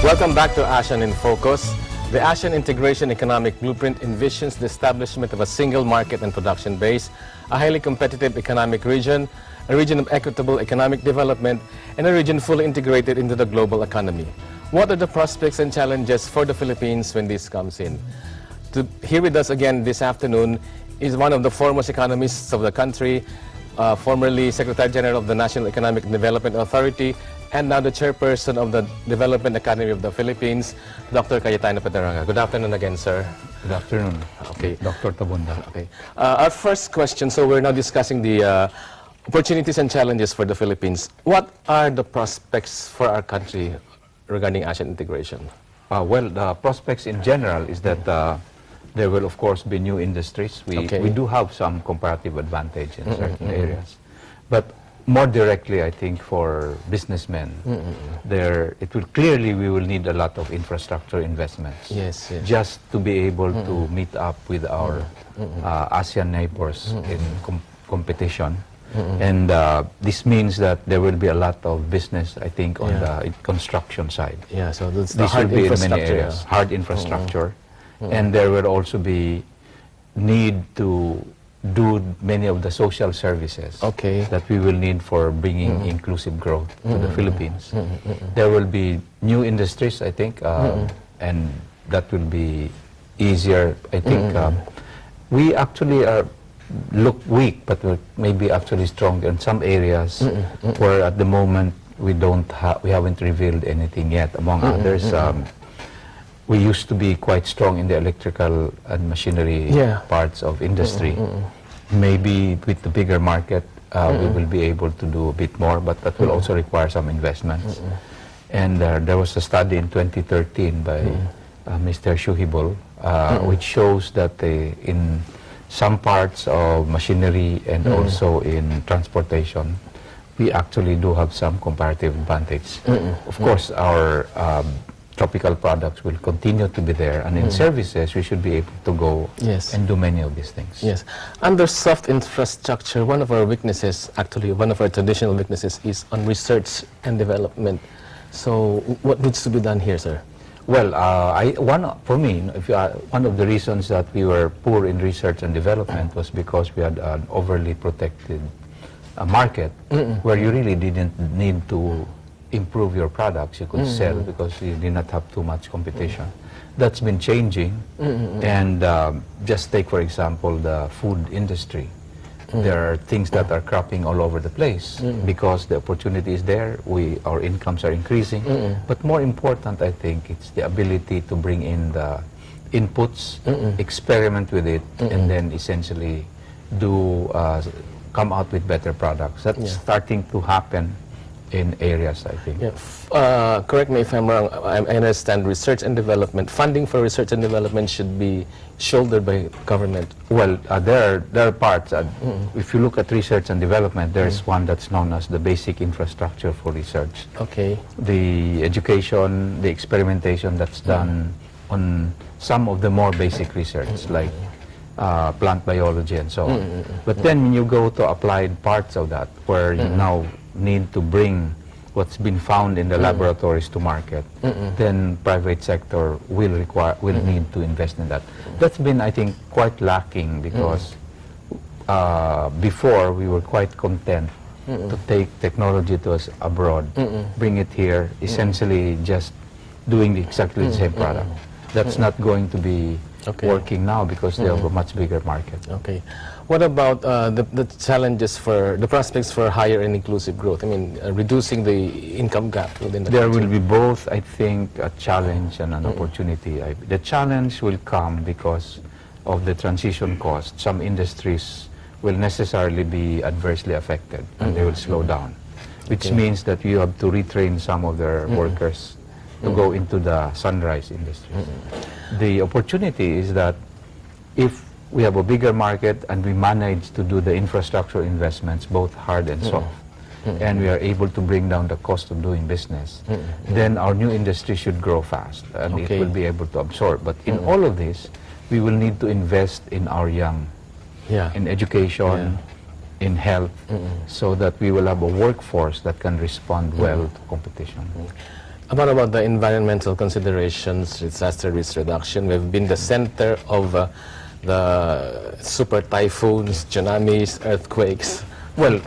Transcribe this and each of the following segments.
Welcome back to Asean in Focus. The Asean Integration Economic Blueprint envisions the establishment of a single market and production base, a highly competitive economic region, a region of equitable economic development, and a region fully integrated into the global economy. What are the prospects and challenges for the Philippines when this comes in? Here with us again this afternoon is one of the foremost economists of the country, formerly Secretary General of the National Economic Development Authority, and now the chairperson of the Development Academy of the Philippines, Dr. Cayetano Pedaraga. Good afternoon again, sir. Good afternoon. Okay. Dr. Tabunda. Okay. Our first question, so we're now discussing the opportunities and challenges for the Philippines. What are the prospects for our country regarding Asian integration? Well, the prospects in general is that there will, of course, be new industries. We do have some comparative advantage in certain areas. But more directly, I think, for businessmen, we will need a lot of infrastructure investments. Yes. Just to be able to meet up with our ASEAN neighbors in competition. And this means that there will be a lot of business, I think, on the construction side. Yeah, so that's the this hard will be in many infrastructure. areas, hard infrastructure. And there will also be need to do many of the social services that we will need for bringing inclusive growth to the Philippines. There will be new industries, I think, and that will be easier. I think we actually look weak, but we're maybe actually strong in some areas where at the moment we haven't revealed anything yet. Among others, we used to be quite strong in the electrical and machinery parts of industry. Maybe with the bigger market, we will be able to do a bit more, but that will also require some investments. And there was a study in 2013 by Mr. Shuhibol, which shows that in some parts of machinery and also in transportation, we actually do have some comparative advantage. Of course, our tropical products will continue to be there, and in services we should be able to go and do many of these things. Yes. Under soft infrastructure, one of our weaknesses, actually one of our traditional weaknesses, is on research and development. So what needs to be done here, sir? Well, one of the reasons that we were poor in research and development was because we had an overly protected market where you really didn't need to improve your products. You could sell because you did not have too much competition. That's been changing. And just take, for example, the food industry. There are things that are cropping all over the place because the opportunity is there. Our incomes are increasing. But more important, I think, it's the ability to bring in the inputs, experiment with it, and then essentially come out with better products. That's starting to happen in areas, I think. Correct me if I'm wrong. I understand research and development, funding for research and development should be shouldered by government. Well, there are parts. If you look at research and development, there's one that's known as the basic infrastructure for research. The education, the experimentation that's done on some of the more basic research, like plant biology and so on. But then when you go to applied parts of that, where you now need to bring what's been found in the laboratories to market, then private sector will need to invest in that. That's been, I think, quite lacking because before we were quite content to take technology to us abroad, bring it here, essentially just doing exactly the same product. That's not going to be working now because they have a much bigger market. What about the challenges for the prospects for higher and inclusive growth? I mean, reducing the income gap within the country. There will be both, I think, a challenge and an opportunity. The challenge will come because of the transition cost. Some industries will necessarily be adversely affected and they will slow down, which means that you have to retrain some of their workers to go into the sunrise industry. The opportunity is that if we have a bigger market and we manage to do the infrastructure investments, both hard and soft, and we are able to bring down the cost of doing business, then our new industry should grow fast and it will be able to absorb. But in all of this, we will need to invest in our young, in education, in health, so that we will have a workforce that can respond well to competition. About the environmental considerations, disaster risk reduction, we've been the center of the super typhoons, tsunamis, earthquakes. Well,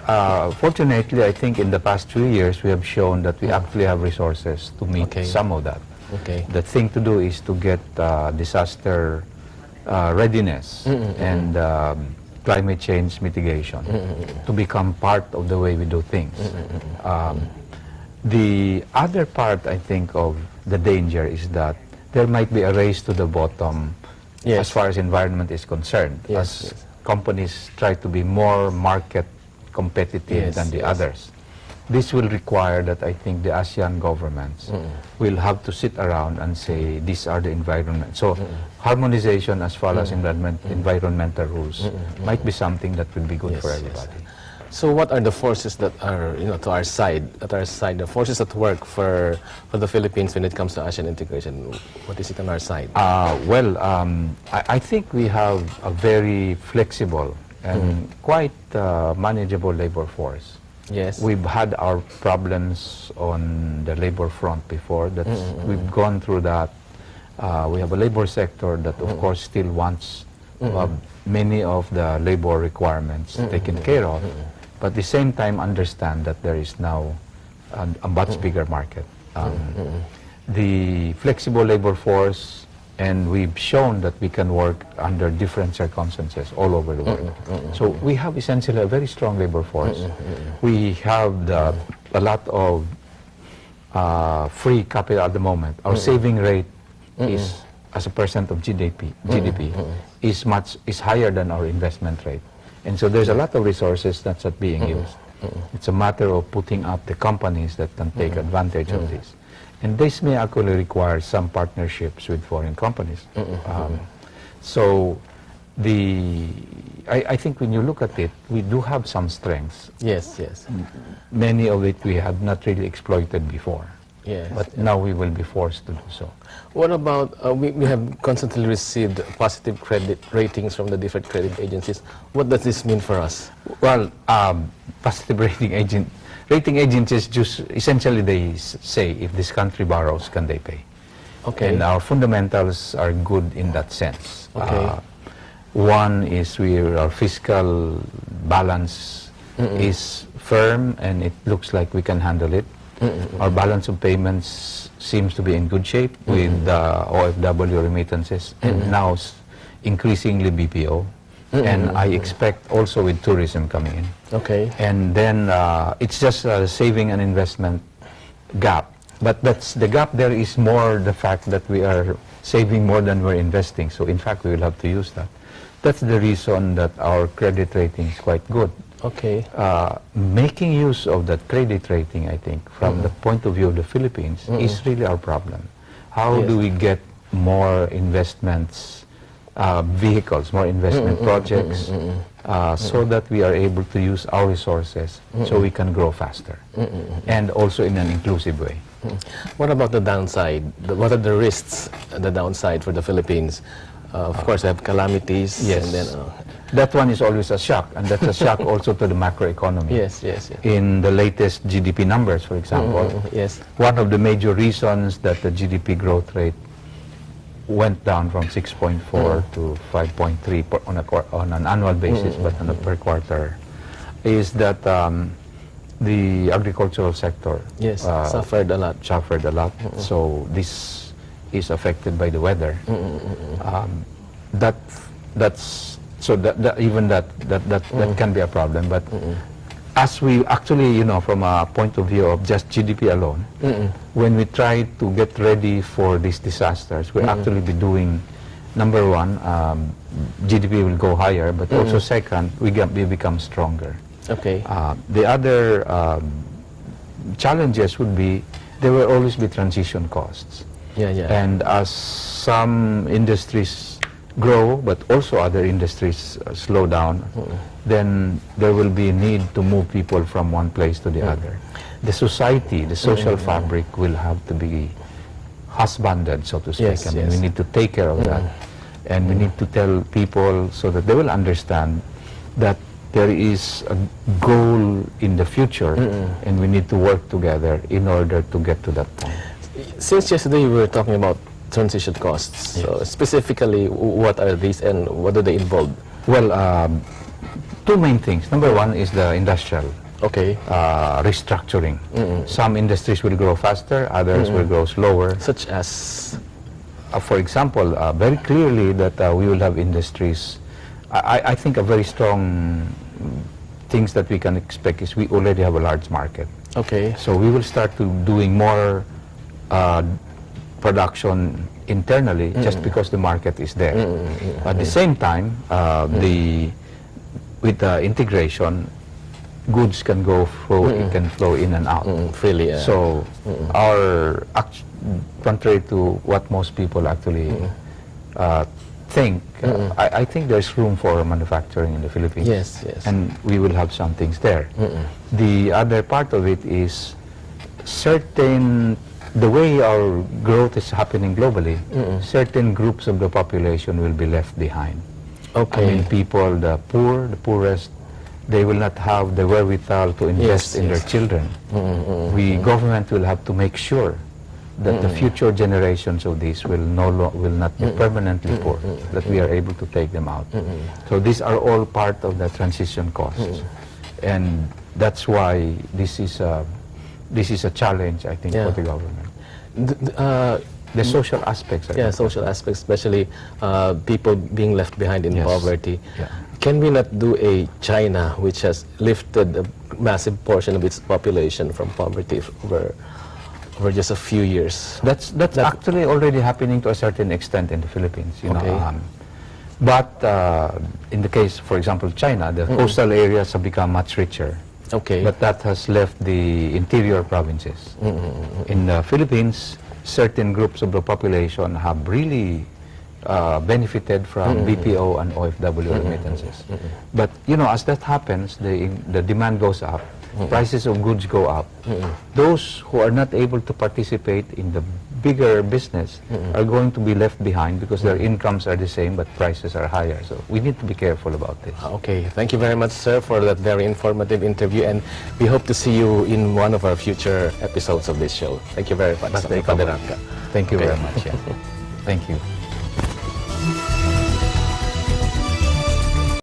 fortunately, I think in the past 2 years, we have shown that we actually have resources to meet some of that. Okay. The thing to do is to get disaster readiness and climate change mitigation to become part of the way we do things. The other part, I think, of the danger is that there might be a race to the bottom as far as environment is concerned, as companies try to be more market competitive than the others. This will require that I think the ASEAN governments will have to sit around and say these are the environment. So harmonization as far as environmental rules might be something that will be good for everybody. So what are the forces that are, to our side, the forces at work for the Philippines when it comes to ASEAN integration? What is it on our side? I think we have a very flexible and quite manageable labor force. Yes. We've had our problems on the labor front before. We've gone through that. We have a labor sector that, of course, still wants many of the labor requirements taken care of, but at the same time understand that there is now a much bigger market. The flexible labor force, and we've shown that we can work under different circumstances all over the world. So we have essentially a very strong labor force. We have a lot of free capital at the moment. Our saving rate is, as a percent of GDP, is higher than our investment rate. And so there's a lot of resources that's not being used. It's a matter of putting up the companies that can take advantage of this. And this may actually require some partnerships with foreign companies. I think when you look at it, we do have some strengths. Yes. Many of it we have not really exploited before. Yes. But now we will be forced to do so. What about, we have constantly received positive credit ratings from the different credit agencies. What does this mean for us? Well, positive rating agencies just essentially they say if this country borrows, can they pay? Okay. And our fundamentals are good in that sense. Okay. One is our fiscal balance is firm and it looks like we can handle it. Our balance of payments seems to be in good shape with OFW remittances and now increasingly BPO. And I expect also with tourism coming in. Okay. And then it's just a saving and investment gap. But the gap there is more the fact that we are saving more than we're investing. So in fact, we will have to use that. That's the reason that our credit rating is quite good. Okay. Making use of that credit rating, I think, from the point of view of the Philippines is really our problem. How do we get more investments, vehicles, more investment projects, so that we are able to use our resources so we can grow faster and also in an inclusive way. What about the downside? What are the risks, the downside for the Philippines? Of course, we have calamities. Yes. And then, that one is always a shock, and that's a shock also to the macroeconomy. Yes. In the latest GDP numbers, for example, one of the major reasons that the GDP growth rate went down from 6.4 to 5.3 on an annual basis, but on a per quarter, is that the agricultural sector suffered a lot. So this is affected by the weather. That can be a problem. But as we actually, from a point of view of just GDP alone, when we try to get ready for these disasters, we'll actually be doing, number one, GDP will go higher, but also second, we become stronger. Okay. The other challenges would be, there will always be transition costs. And as some industries grow, but also other industries slow down, then there will be a need to move people from one place to the other. The society, the social fabric will have to be husbanded, so to speak. We need to take care of that. And we need to tell people so that they will understand that there is a goal in the future and we need to work together in order to get to that point. Since yesterday we were talking about transition costs, Yes. so specifically, what are these and what do they involve? Well, two main things. Number one is the industrial Okay. restructuring. Some industries will grow faster, others will grow slower. Such as? For example, very clearly that we will have industries. I think a very strong things that we can expect is we already have a large market. Okay. So we will start to doing more production internally just because the market is there. At the same time, with the integration, goods can it can flow in and out. Freely. So contrary to what most people actually think, I think there's room for manufacturing in the Philippines. Yes, yes. And we will have some things there. The other part of it is the way our growth is happening globally, certain groups of the population will be left behind. Okay. I mean, people, the poorest, they will not have the wherewithal to invest in their children. Government will have to make sure that the future generations of these will not be permanently poor, that we are able to take them out. So these are all part of the transition costs. And that's why this is a challenge, I think, for the government. The social aspects. Social aspects, especially people being left behind in poverty. Yeah. Can we not do a China which has lifted a massive portion of its population from poverty over just a few years? That's actually already happening to a certain extent in the Philippines. You know, but in the case, for example, China, the coastal areas have become much richer. Okay. But that has left the interior provinces. In the Philippines, certain groups of the population have really benefited from BPO and OFW remittances. But, you know, as that happens, the demand goes up, prices of goods go up. Those who are not able to participate in the bigger business are going to be left behind because their incomes are the same but prices are higher. So we need to be careful about this. Okay, thank you very much, sir, for that very informative interview, and we hope to see you in one of our future episodes of this show. Thank you very much. Thank you very much. Yeah. Thank you.